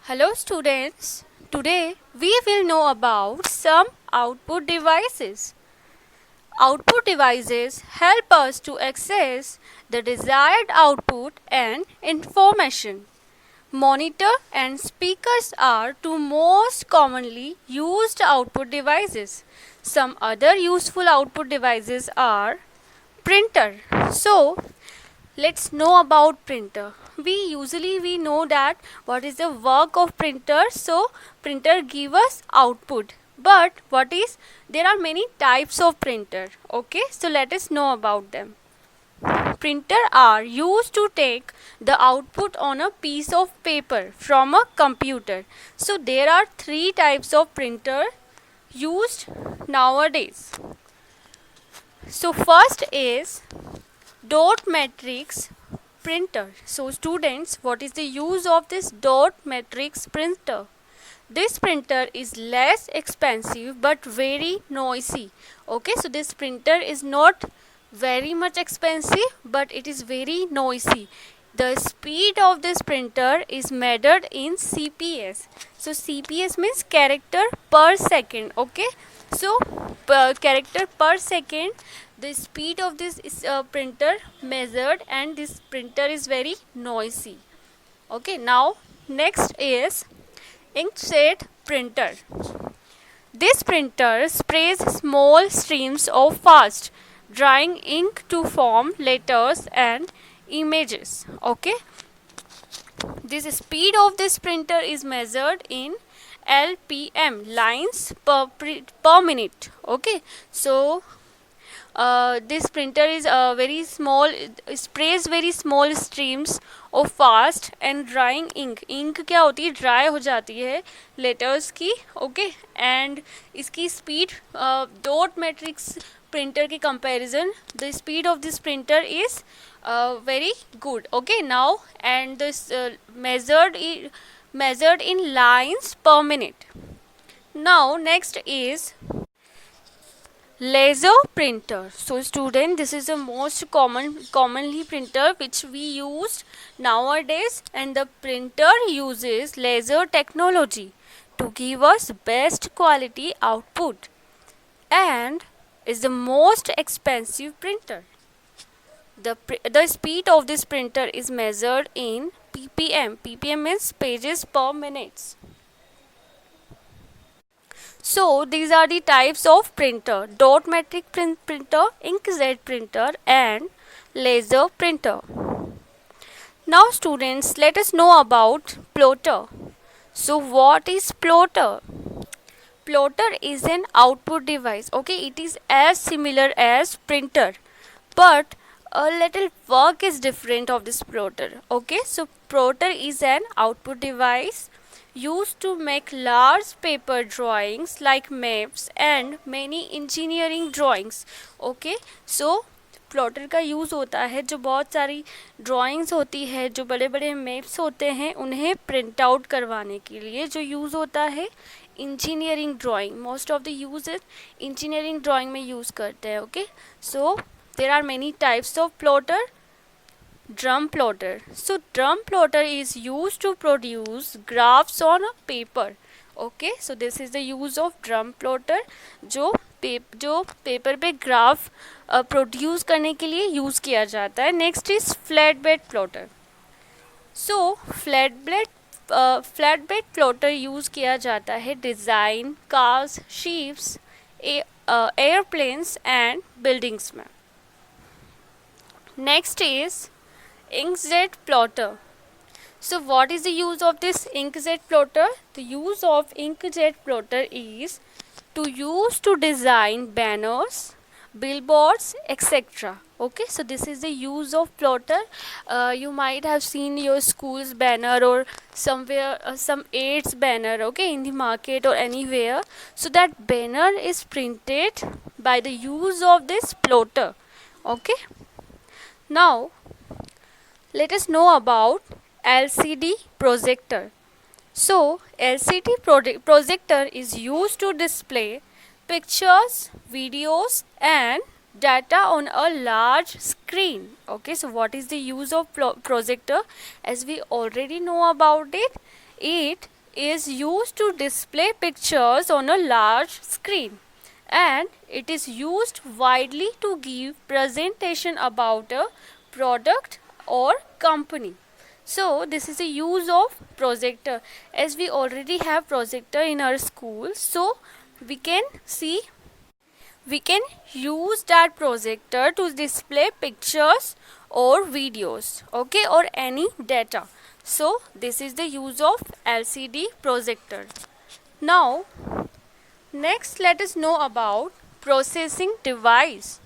Hello students, today we will know about some output devices. Output devices help us to access the desired output and information. Monitor and speakers are two most commonly used output devices. Some other useful output devices are printer. So, let's know about printer. We know that what is the work of printer. So printer give us output, but there are many types of printer. Okay, so let us know about them. Printer are used to take the output on a piece of paper from a computer. So there are three types of printer used nowadays. So first is dot matrix printer. So students, what is the use of this dot matrix printer? This printer is less expensive but very noisy. Okay, so this printer is not very much expensive but it is very noisy. The speed of this printer is measured in CPS. So CPS means character per second. Okay, so character per second, the speed of this is printer measured, and this printer is very noisy. Okay, now next is inkjet printer. This printer sprays small streams of fast drying ink to form letters and images. Okay, this speed of this printer is measured in LPM, lines per minute. Okay, so this printer is very small, sprays very small streams of fast and drying ink. Ink क्या होती है, dry हो जाती है letters की. Okay, and इसकी speed dot matrix printer के comparison the speed of this printer is very good. Okay, now and this measured in lines per minute. Now next is laser printer. So student, this is the most commonly printer which we use nowadays, and the printer uses laser technology to give us best quality output and is the most expensive printer. The speed of this printer is measured in ppm. ppm means pages per minute. So these are the types of printer: dot matrix printer, inkjet printer, and laser printer. Now students, let us know about plotter. So what is plotter? Plotter is an output device. Okay, it is as similar as printer, but a little work is different of this plotter. Okay, so plotter is an output device used to make large paper drawings like maps and many engineering drawings. Okay, so plotter का use होता है, जो बहुत सारी drawings होती है, जो बड़े बड़े मैप्स होते हैं, उन्हें प्रिंट आउट करवाने के लिए जो यूज़ होता है engineering drawing. Most of the use is engineering drawing में यूज़ करते हैं. Okay, so there are many types of plotter. Drum plotter. So drum plotter is used to produce graphs on a paper. Okay, so this is the use of drum plotter, जो paper पे graph produce करने के लिए use किया जाता है. Next is flat bed plotter. So flat bed plotter use किया जाता है design cars, ships, airplanes and buildings में. Next is inkjet plotter. So what is the use of this inkjet plotter? The use of inkjet plotter is to design banners, billboards, etc. Okay, so this is the use of plotter. You might have seen your school's banner or somewhere some aids banner, okay, in the market or anywhere. So that banner is printed by the use of this plotter. Okay, now let us know about LCD projector. So LCD projector is used to display pictures, videos and data on a large screen. Okay, so what is the use of projector? As we already know about it is used to display pictures on a large screen, and it is used widely to give presentation about a product or company. So this is the use of projector. As we already have projector in our school, so we can use that projector to display pictures or videos, okay, or any data. So this is the use of LCD projector. Now next let us know about processing device.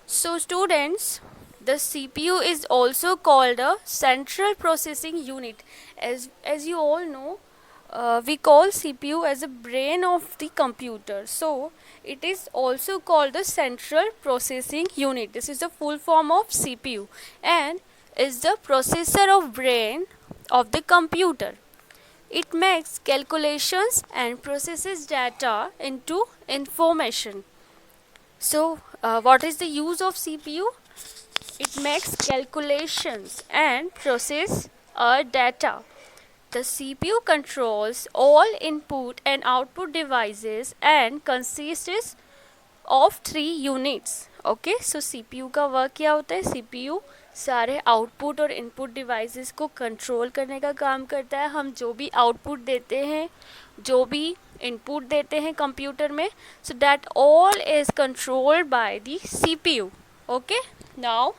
So students, the CPU is also called a central processing unit. As you all know, we call CPU as a brain of the computer. So it is also called the central processing unit. This is the full form of CPU and is the processor of brain of the computer. It makes calculations and processes data into information. So what is the use of CPU? It makes calculations and process data. The CPU controls all input and output devices and consists of 3 units. Okay, so CPU का work क्या होता है? CPU सारे output और input devices को control करने का काम करता है. हम जो भी आउटपुट देते हैं, जो भी इनपुट देते हैं कंप्यूटर में, so that all is controlled by the CPU. Okay, now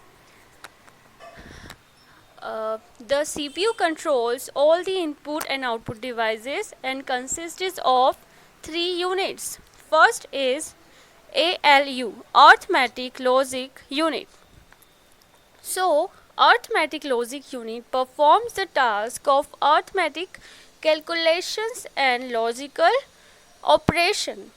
the CPU controls all the input and output devices and consists of 3 units. First is ALU, Arithmetic Logic Unit. So Arithmetic Logic Unit performs the task of arithmetic calculations and logical operation.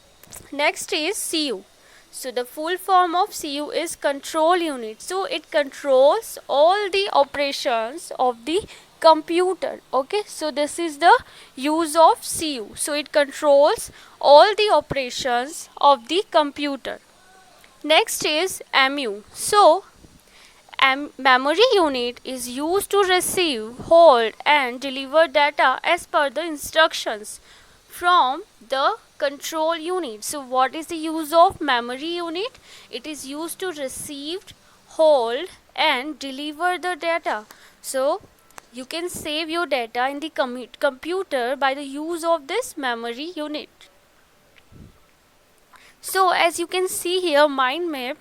Next is CU. So the full form of CU is control unit. So it controls all the operations of the computer. Okay, so this is the use of CU. So it controls all the operations of the computer. Next is MU. So memory unit is used to receive, hold and deliver data as per the instructions from the control unit. So what is the use of memory unit? It is used to receive, hold and deliver the data. So you can save your data in the computer by the use of this memory unit. So as you can see here, mind map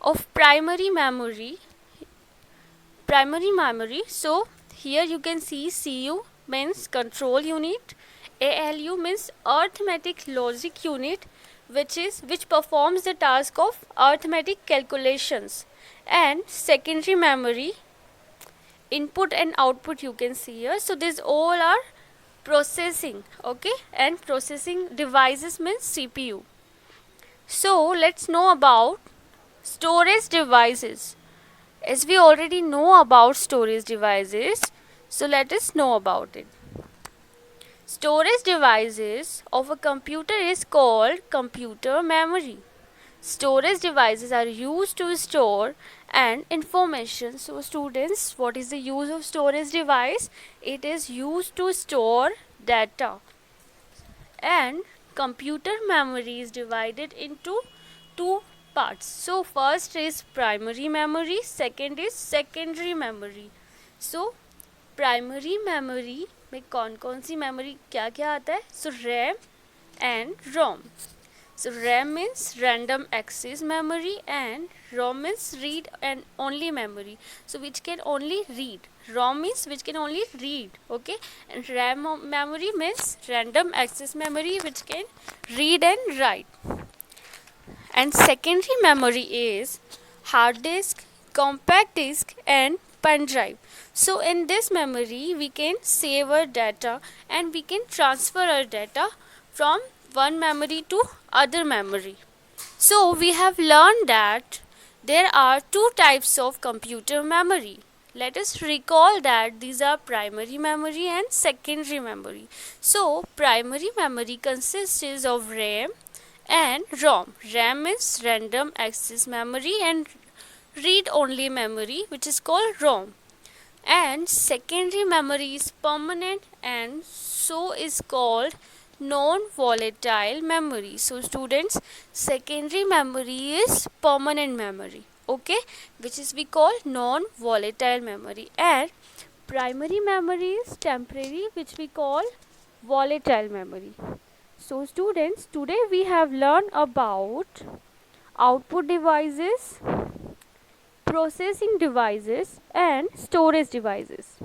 of primary memory. So here you can see CU means control unit, ALU means arithmetic logic unit, which performs the task of arithmetic calculations, and secondary memory, input and output you can see here. So these all are processing, okay, and processing devices means CPU. So let's know about storage devices. As we already know about storage devices, so let us know about it. Storage devices of a computer is called computer memory. Storage devices are used to store and information. So students, what is the use of storage device? It is used to store data. And computer memory is divided into 2 parts. So first is primary memory, second is secondary memory. So primary memory में कौन कौन सी memory क्या क्या आता है? So RAM and ROM. So RAM means random access memory and ROM means read and only memory. So which can only read. ROM means which can only read. Okay, and RAM memory means random access memory which can read and write. And secondary memory is hard disk, compact disk and pen drive. So in this memory we can save our data and we can transfer our data from one memory to other memory. So we have learned that there are 2 types of computer memory. Let us recall that these are primary memory and secondary memory. So primary memory consists of RAM and ROM. RAM is random access memory and read only memory, which is called ROM. And secondary memory is permanent and so is called non-volatile memory. So students, secondary memory is permanent memory, okay, which is we call non-volatile memory, and primary memory is temporary, which we call volatile memory. So students, today we have learned about output devices, processing devices and storage devices.